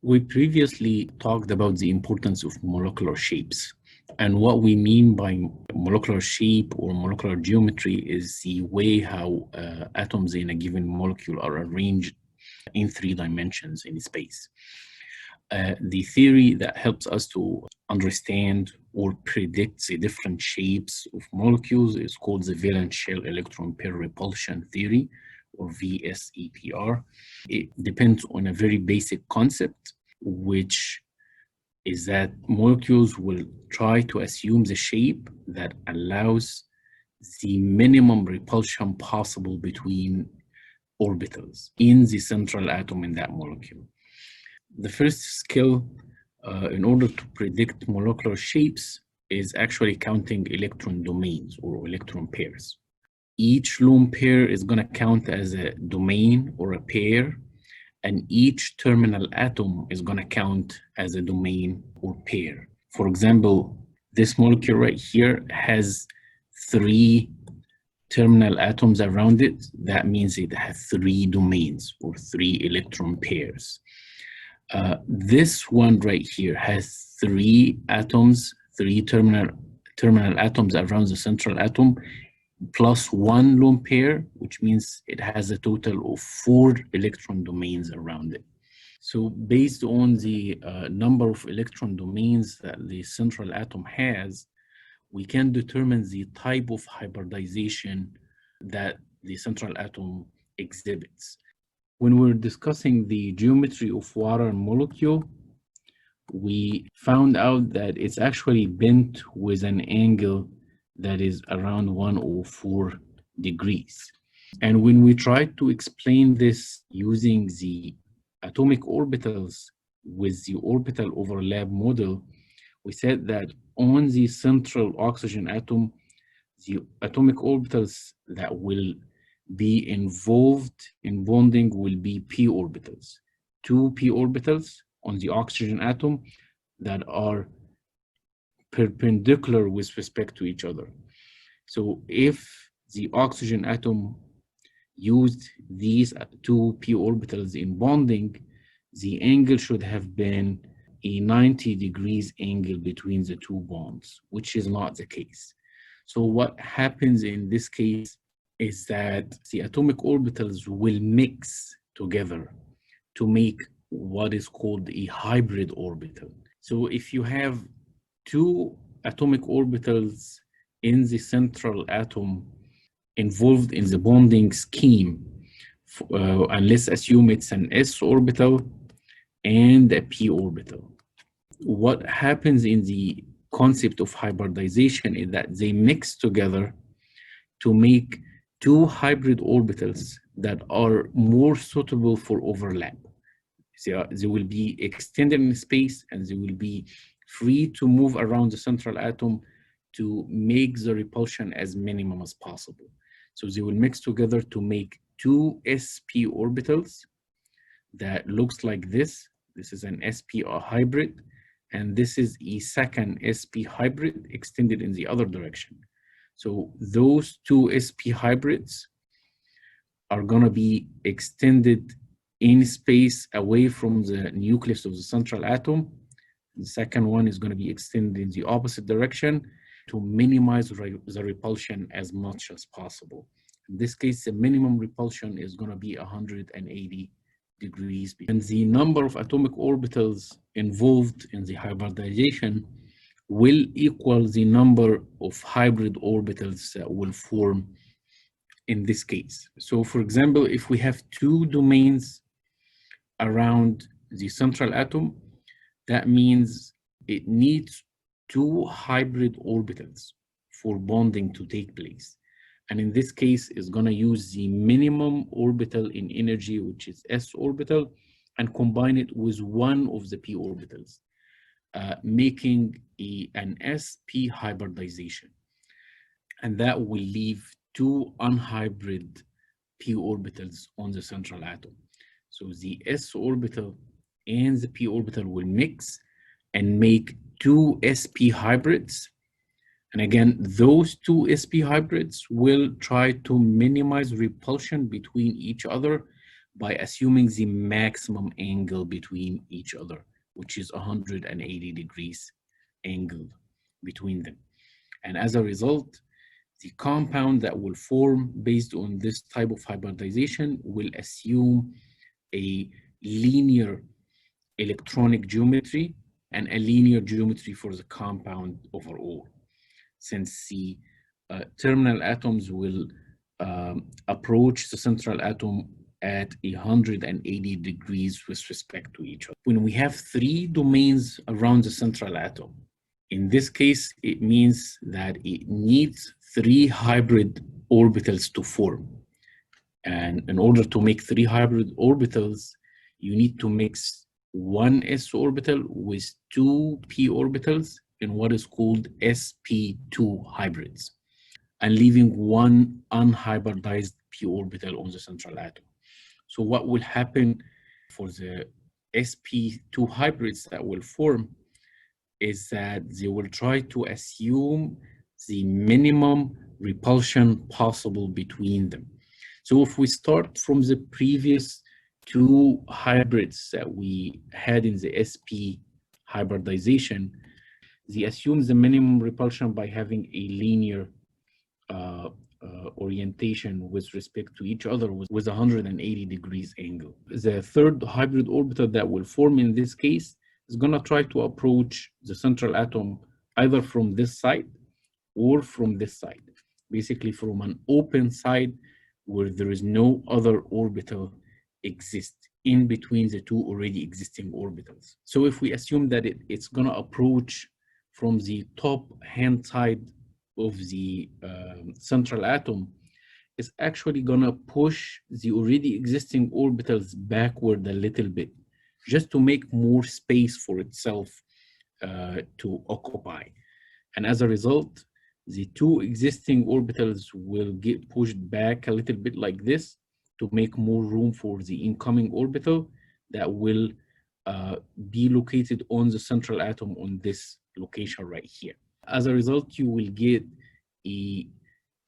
We previously talked about the importance of molecular shapes. And what we mean by molecular shape or molecular geometry is the way how atoms in a given molecule are arranged in 3 dimensions in space. The theory that helps us to understand or predict the different shapes of molecules is called the valence shell electron pair repulsion theory, or VSEPR. It depends on a very basic concept, which is that molecules will try to assume the shape that allows the minimum repulsion possible between orbitals in the central atom in that molecule. The first skill in order to predict molecular shapes is actually counting electron domains or electron pairs. Each lone pair is going to count as a domain or a pair, and each terminal atom is going to count as a domain or pair. For example, this molecule right here has 3 terminal atoms around it. That means it has 3 domains or 3 electron pairs. This one right here has 3 atoms, 3 terminal atoms around the central atom, plus 1 lone pair, which means it has a total of 4 electron domains around it. So based on the number of electron domains that the central atom has, we can determine the type of hybridization that the central atom exhibits. When we're discussing the geometry of water molecule, we found out that it's actually bent with an angle that is around 104 degrees. And when we tried to explain this using the atomic orbitals with the orbital overlap model, we said that on the central oxygen atom, the atomic orbitals that will be involved in bonding will be p orbitals. 2 p orbitals on the oxygen atom that are perpendicular with respect to each other. So if the oxygen atom used these 2 p orbitals in bonding, the angle should have been a 90 degrees angle between the 2 bonds, which is not the case. So what happens in this case is that the atomic orbitals will mix together to make what is called a hybrid orbital. So if you have 2 atomic orbitals in the central atom involved in the bonding scheme, and let's assume it's an s orbital and a p orbital. What happens in the concept of hybridization is that they mix together to make 2 hybrid orbitals that are more suitable for overlap. They will be extended in space and they will be free to move around the central atom to make the repulsion as minimum as possible. So they will mix together to make 2 sp orbitals that looks like this. This is an sp hybrid, and this is a second sp hybrid extended in the other direction. So those 2 sp hybrids are going to be extended in space away from the nucleus of the central atom. The second one is going to be extended in the opposite direction to minimize the repulsion as much as possible. In this case, the minimum repulsion is going to be 180 degrees. And the number of atomic orbitals involved in the hybridization will equal the number of hybrid orbitals that will form in this case. So for example, if we have 2 domains around the central atom, that means it needs 2 hybrid orbitals for bonding to take place. And in this case, it's going to use the minimum orbital in energy, which is s orbital, and combine it with one of the p orbitals, making an sp hybridization. And that will leave 2 unhybrid p orbitals on the central atom. So the s orbital and the p orbital will mix and make 2 sp hybrids. And again, those 2 sp hybrids will try to minimize repulsion between each other by assuming the maximum angle between each other, which is 180 degrees angle between them. And as a result, the compound that will form based on this type of hybridization will assume a linear electronic geometry and a linear geometry for the compound overall, since the terminal atoms will approach the central atom at 180 degrees with respect to each other. When we have three domains around the central atom, in this case, it means that it needs three hybrid orbitals to form. And in order to make three hybrid orbitals, you need to mix one s orbital with two p orbitals in what is called sp2 hybrids, and leaving one unhybridized p orbital on the central atom. So what will happen for the sp2 hybrids that will form is that they will try to assume the minimum repulsion possible between them. So if we start from the previous two hybrids that we had in the sp hybridization, they assume the minimum repulsion by having a linear orientation with respect to each other with 180 degrees angle. The third hybrid orbital that will form in this case is going to try to approach the central atom either from this side or from this side, basically from an open side where there is no other orbital exist in between the two already existing orbitals. So if we assume that it's going to approach from the top hand side of the central atom, is actually going to push the already existing orbitals backward a little bit, just to make more space for itself to occupy. And as a result, the two existing orbitals will get pushed back a little bit like this to make more room for the incoming orbital that will be located on the central atom on this location right here. As a result, you will get a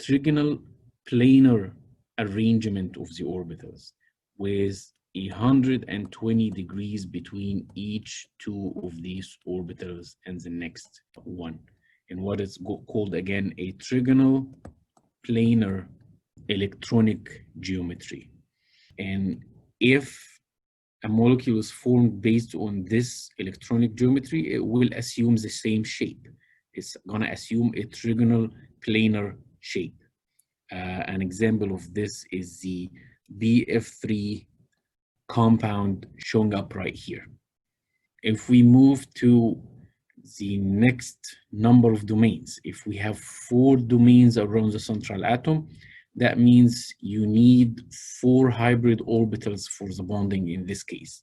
trigonal planar arrangement of the orbitals with 120 degrees between each two of these orbitals and the next one, in what is called again a trigonal planar electronic geometry. And if a molecule is formed based on this electronic geometry, it will assume the same shape. It's going to assume a trigonal planar shape. An example of this is the BF3 compound showing up right here. If we move to the next number of domains, if we have 4 domains around the central atom, that means you need 4 hybrid orbitals for the bonding in this case.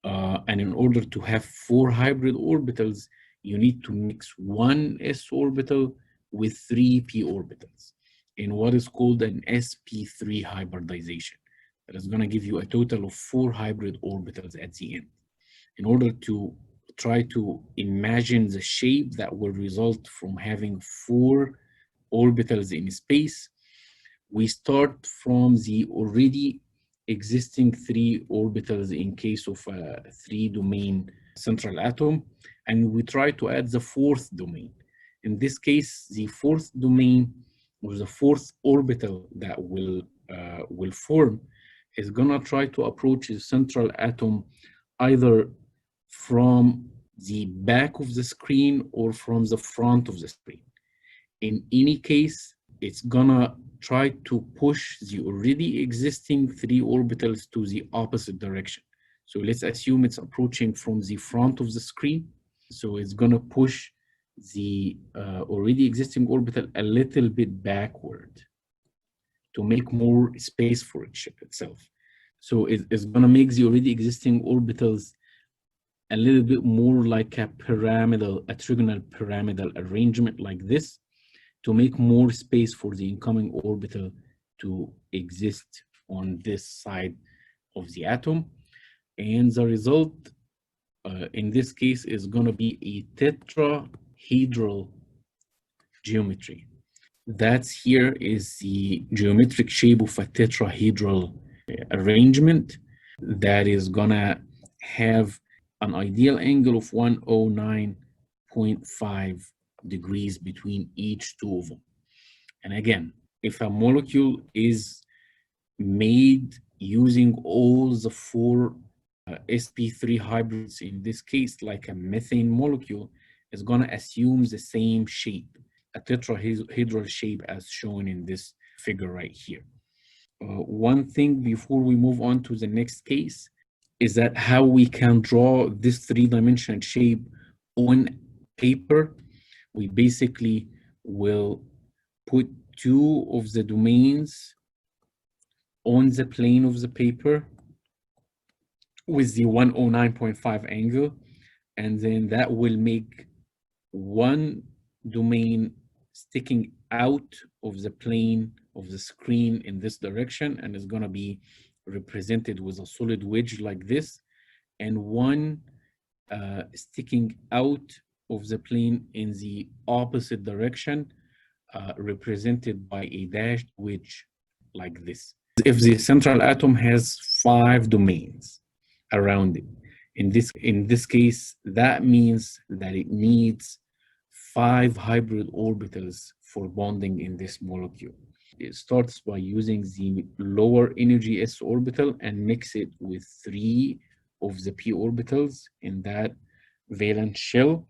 And in order to have 4 hybrid orbitals, you need to mix 1 s orbital with 3 p orbitals in what is called an sp3 hybridization. That is going to give you a total of 4 hybrid orbitals at the end. In order to try to imagine the shape that will result from having 4 orbitals in space, we start from the already existing 3 orbitals in case of a 3-domain central atom, and we try to add the 4th domain. In this case, the 4th domain or the 4th orbital that will form is gonna try to approach the central atom either from the back of the screen or from the front of the screen. In any case, it's gonna try to push the already existing 3 orbitals to the opposite direction. So let's assume it's approaching from the front of the screen. So it's gonna push the already existing orbital a little bit backward to make more space for itself. So it's gonna make the already existing orbitals a little bit more like a trigonal pyramidal arrangement like this, to make more space for the incoming orbital to exist on this side of the atom. And the result in this case is going to be a tetrahedral geometry. That's here is the geometric shape of a tetrahedral arrangement that is gonna have an ideal angle of 109.5 degrees between each two of them. And again, if a molecule is made using all the four sp3 hybrids, in this case, like a methane molecule, is going to assume the same shape, a tetrahedral shape as shown in this figure right here. One thing before we move on to the next case is that how we can draw this three-dimensional shape on paper. We basically will put two of the domains on the plane of the paper with the 109.5 angle, and then that will make one domain sticking out of the plane of the screen in this direction, and is going to be represented with a solid wedge like this, and one sticking out of the plane in the opposite direction, represented by a dashed wedge like this. If the central atom has 5 domains around it, in this case, that means that it needs 5 hybrid orbitals for bonding in this molecule. It starts by using the lower energy s orbital and mix it with 3 of the p orbitals in that valence shell.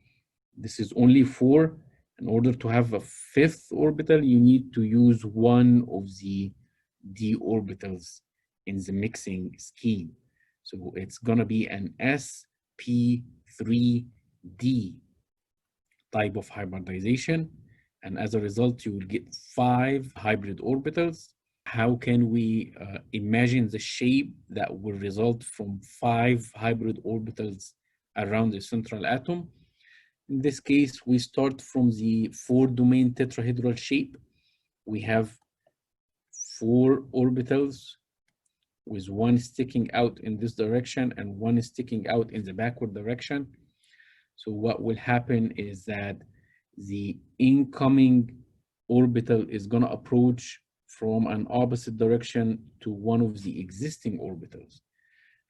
This is only 4. In order to have a 5th orbital, you need to use one of the d orbitals in the mixing scheme. So it's going to be an sp3d type of hybridization. And as a result, you will get 5 hybrid orbitals. How can we imagine the shape that will result from 5 hybrid orbitals around the central atom? In this case, we start from the 4-domain tetrahedral shape. We have 4 orbitals with one sticking out in this direction and one sticking out in the backward direction. So what will happen is that the incoming orbital is going to approach from an opposite direction to one of the existing orbitals,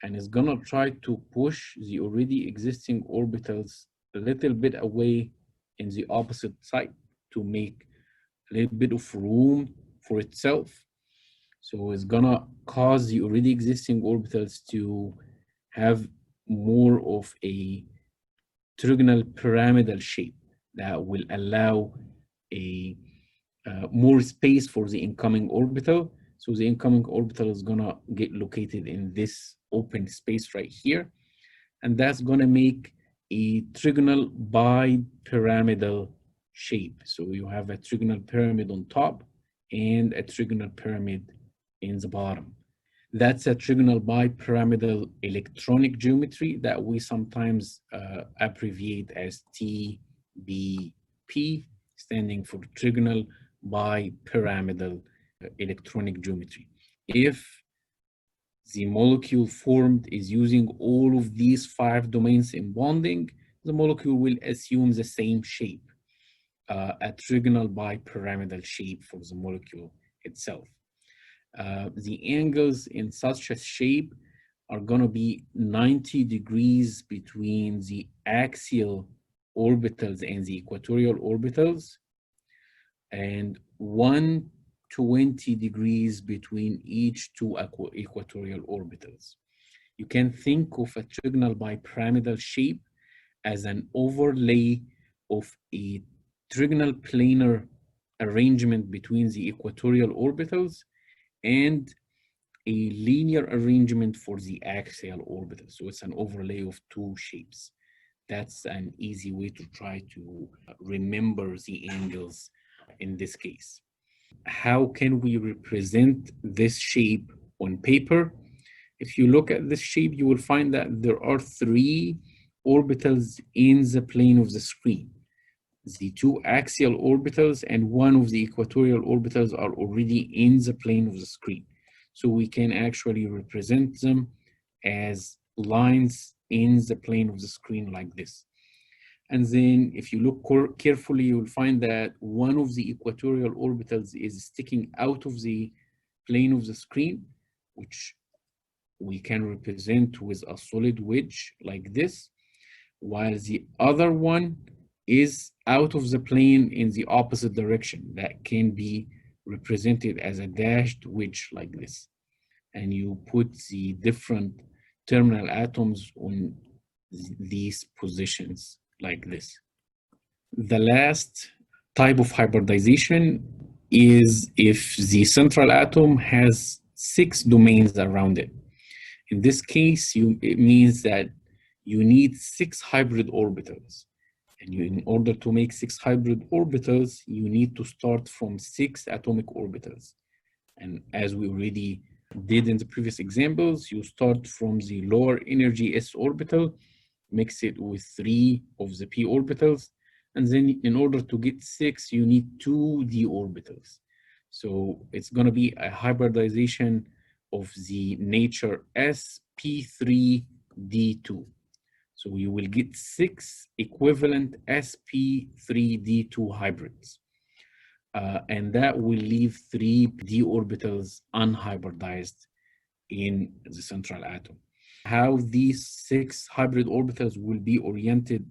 and is going to try to push the already existing orbitals a little bit away in the opposite side to make a little bit of room for itself. So it's gonna cause the already existing orbitals to have more of a trigonal pyramidal shape that will allow a more space for the incoming orbital. So the incoming orbital is gonna get located in this open space right here, and that's gonna make a trigonal bipyramidal shape. So you have a trigonal pyramid on top and a trigonal pyramid in the bottom. That's a trigonal bipyramidal electronic geometry that we sometimes abbreviate as TBP, standing for trigonal bipyramidal electronic geometry. If the molecule formed is using all of these 5 domains in bonding, the molecule will assume the same shape, a trigonal bipyramidal shape for the molecule itself. The angles in such a shape are going to be 90 degrees between the axial orbitals and the equatorial orbitals, and 120 degrees between each 2 equatorial orbitals. You can think of a trigonal bipyramidal shape as an overlay of a trigonal planar arrangement between the equatorial orbitals and a linear arrangement for the axial orbital. So it's an overlay of 2 shapes. That's an easy way to try to remember the angles in this case. How can we represent this shape on paper? If you look at this shape, you will find that there are 3 orbitals in the plane of the screen. The 2 axial orbitals and one of the equatorial orbitals are already in the plane of the screen. So we can actually represent them as lines in the plane of the screen like this. And then if you look carefully, you will find that one of the equatorial orbitals is sticking out of the plane of the screen. which we can represent with a solid wedge like this, while the other one is out of the plane in the opposite direction. That can be represented as a dashed wedge like this. And you put the different terminal atoms on these positions like this. The last type of hybridization is if the central atom has 6 domains around it. In this case, it means that you need 6 hybrid orbitals. And in order to make 6 hybrid orbitals, you need to start from 6 atomic orbitals. And as we already did in the previous examples, you start from the lower energy s orbital, mix it with 3 of the p orbitals, and then in order to get 6, you need 2 d orbitals. So it's going to be a hybridization of the nature sp3d2. So you will get 6 equivalent sp3d2 hybrids. And that will leave 3 d orbitals unhybridized in the central atom. How these 6 hybrid orbitals will be oriented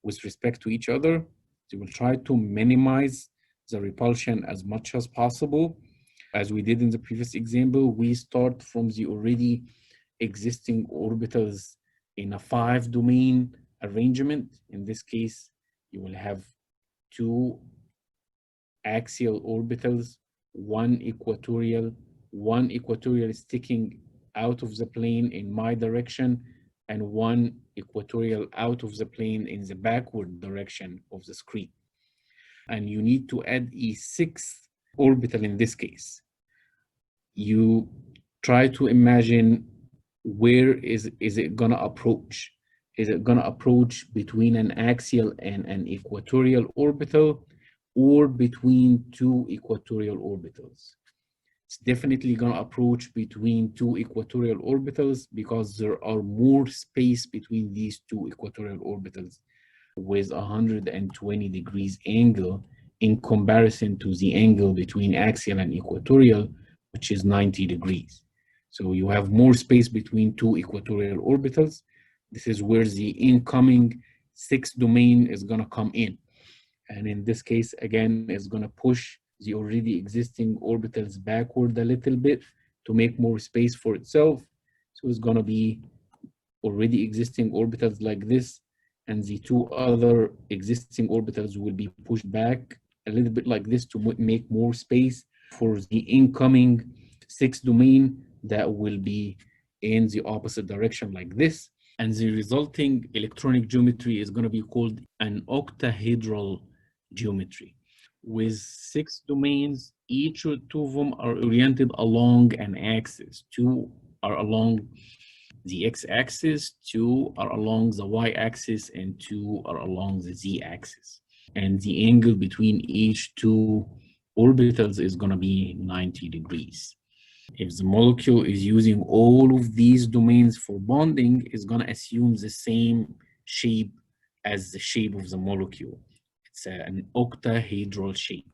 with respect to each other, they will try to minimize the repulsion as much as possible. As we did in the previous example, we start from the already existing orbitals in a 5-domain arrangement. In this case, you will have 2 axial orbitals, 1 equatorial sticking out of the plane in my direction, and 1 equatorial out of the plane in the backward direction of the screen. And you need to add a 6th orbital in this case. You try to imagine where is it gonna approach? Is it gonna approach between an axial and an equatorial orbital, or between 2 equatorial orbitals? It's definitely going to approach between 2 equatorial orbitals because there are more space between these 2 equatorial orbitals with 120 degrees angle in comparison to the angle between axial and equatorial, which is 90 degrees. So you have more space between 2 equatorial orbitals. This is where the incoming 6th domain is going to come in. And in this case, again, it's going to push the already existing orbitals backward a little bit to make more space for itself. So it's going to be already existing orbitals like this, and the 2 other existing orbitals will be pushed back a little bit like this to make more space for the incoming 6th domain that will be in the opposite direction like this. And the resulting electronic geometry is going to be called an octahedral geometry with 6 domains. Each 2 of them are oriented along an axis. 2 are along the x-axis, 2 are along the y-axis, and 2 are along the z-axis. And the angle between each 2 orbitals is going to be 90 degrees. If the molecule is using all of these domains for bonding, it's going to assume the same shape as the shape of the molecule. It's an octahedral shape.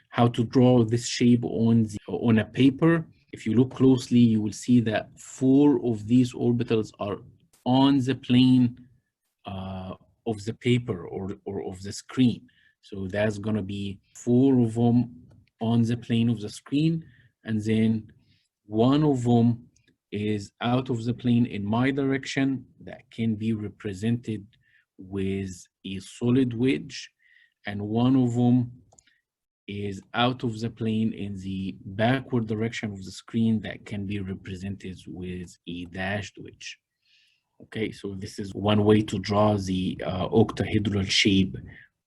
How to draw this shape on a paper? If you look closely, you will see that 4 of these orbitals are on the plane of the paper or of the screen. So that's going to be 4 of them on the plane of the screen, and then 1 of them is out of the plane in my direction. That can be represented with a solid wedge, and 1 of them is out of the plane in the backward direction of the screen. That can be represented with a dashed wedge. Okay, so this is one way to draw the octahedral shape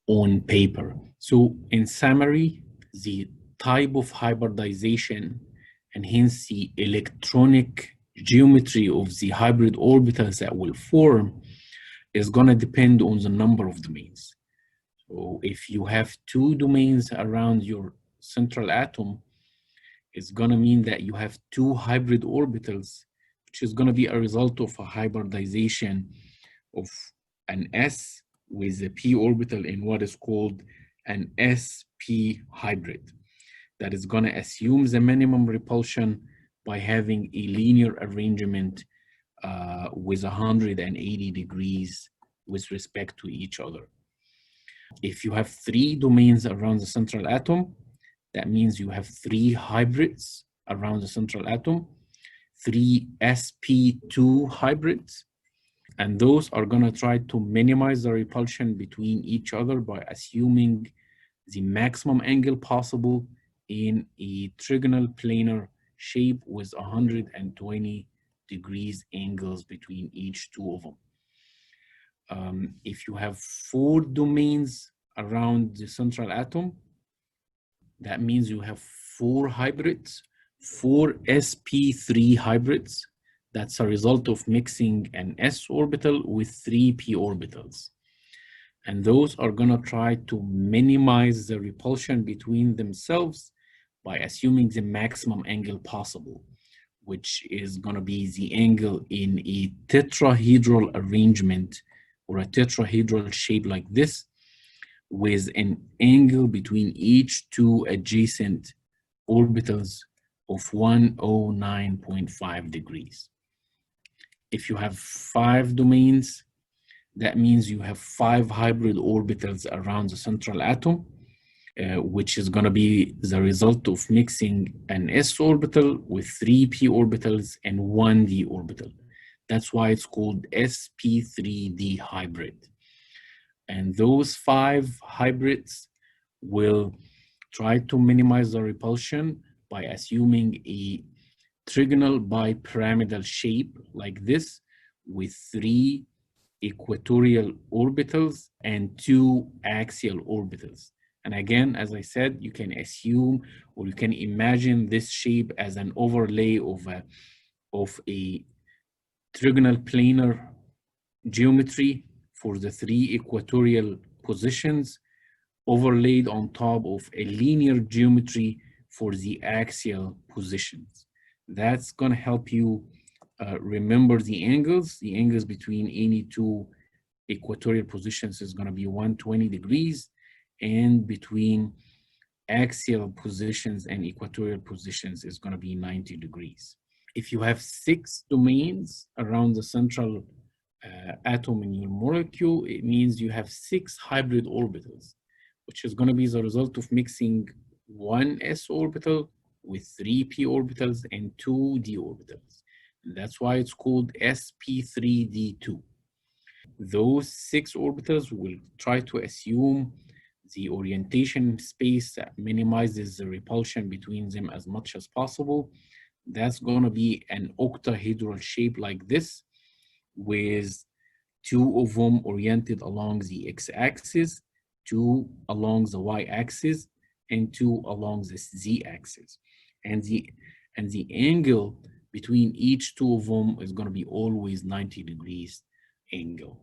on paper. So in summary, the type of hybridization and hence the electronic geometry of the hybrid orbitals that will form is going to depend on the number of domains. So if you have 2 domains around your central atom, it's going to mean that you have 2 hybrid orbitals, which is going to be a result of a hybridization of an s with a p orbital in what is called an sp hybrid. That is going to assume the minimum repulsion by having a linear arrangement with 180 degrees with respect to each other. If you have 3 domains around the central atom, that means you have 3 hybrids around the central atom, 3 sp2 hybrids, and those are going to try to minimize the repulsion between each other by assuming the maximum angle possible in a trigonal planar shape with 120 degrees angles between each 2 of them. If you have 4 domains around the central atom, that means you have 4 hybrids, 4 sp3 hybrids. That's a result of mixing an s orbital with 3 p orbitals. And those are going to try to minimize the repulsion between themselves by assuming the maximum angle possible, which is going to be the angle in a tetrahedral arrangement or a tetrahedral shape like this, with an angle between each 2 adjacent orbitals of 109.5 degrees. If you have 5 domains, that means you have 5 hybrid orbitals around the central atom, which is going to be the result of mixing an s orbital with 3 p orbitals and 1 d orbital. That's why it's called sp3d hybrid. And those 5 hybrids will try to minimize the repulsion by assuming a trigonal bipyramidal shape like this with 3 equatorial orbitals and 2 axial orbitals. And again, as I said, you can assume or you can imagine this shape as an overlay of a trigonal planar geometry for the 3 equatorial positions overlaid on top of a linear geometry for the axial positions. That's going to help you remember the angles. The angles between any 2 equatorial positions is going to be 120 degrees, and between axial positions and equatorial positions is going to be 90 degrees. If you have 6 domains around the central atom in your molecule, it means you have 6 hybrid orbitals, which is going to be the result of mixing 1 s orbital with 3 p orbitals and 2 d orbitals. And that's why it's called sp3d2. Those 6 orbitals will try to assume the orientation space that minimizes the repulsion between them as much as possible. That's going to be an octahedral shape like this, with 2 of them oriented along the x-axis, 2 along the y-axis, and 2 along the z-axis. And the angle between each 2 of them is going to be always 90 degrees angle.